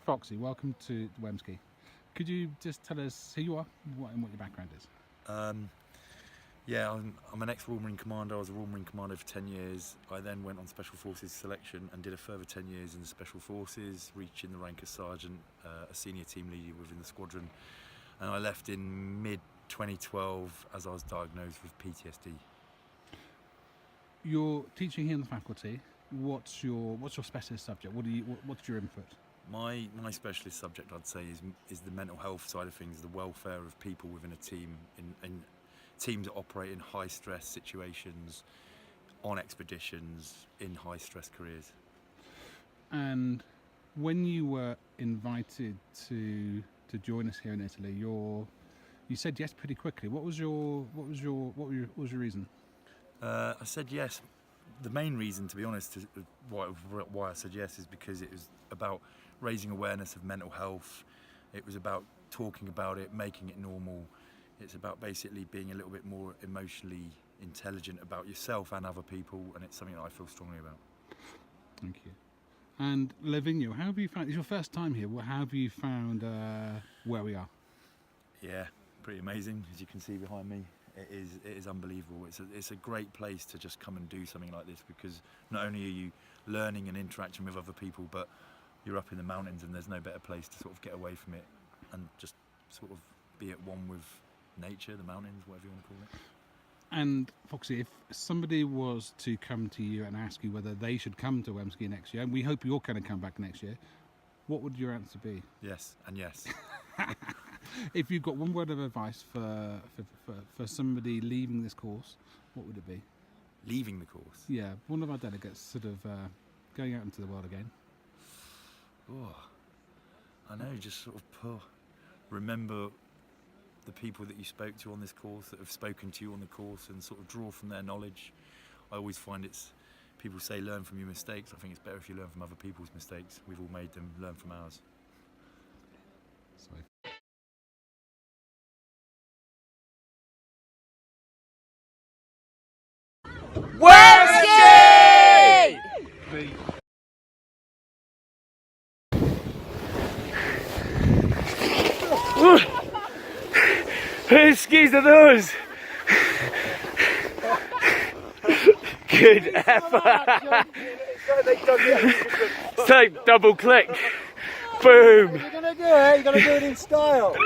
Foxy, welcome to Wemski. Could you just tell us who you are and what your background is? Yeah, I'm an ex-Royal Marine Commander. I was a Royal Marine Commander for 10 years. I then went on Special Forces selection and did a further 10 years in the Special Forces, reaching the rank of Sergeant, a senior team leader within the squadron. And I left in mid-2012 as I was diagnosed with PTSD. You're teaching here in the faculty. What's your specialist subject? What's your input? My specialist subject, I'd say, is the mental health side of things, the welfare of people within a team, in teams that operate in high stress situations, on expeditions, in high stress careers. And when you were invited to join us here in Italy, you said yes pretty quickly. What was your reason? I said yes. The main reason, to be honest, why I said yes is because it was about raising awareness of mental health. It was about talking about it, making it normal. It's about basically being a little bit more emotionally intelligent about yourself and other people, and it's something that I feel strongly about. Thank you. And Livigno, how have you found? It's your first time here. How have you found where we are? Yeah, pretty amazing. As you can see behind me, it is unbelievable. It's a great place to just come and do something like this, because not only are you learning and interacting with other people, but you're up in the mountains, and there's no better place to sort of get away from it and just sort of be at one with nature, the mountains, whatever you want to call it. And Foxy, if somebody was to come to you and ask you whether they should come to Wemski next year, and we hope you're going to come back next year, what would your answer be? Yes, and yes. If you've got one word of advice for somebody leaving this course, what would it be? Leaving the course? Yeah, one of our delegates sort of going out into the world again. Oh, I know, just sort of remember the people that you spoke to on this course, that have spoken to you on the course, and sort of draw from their knowledge. I always find people say learn from your mistakes. I think it's better if you learn from other people's mistakes. We've all made them, learn from ours. Sorry. Wemski! Whose skis are those? Good effort. It's like double click. Boom. You're gonna do it in style.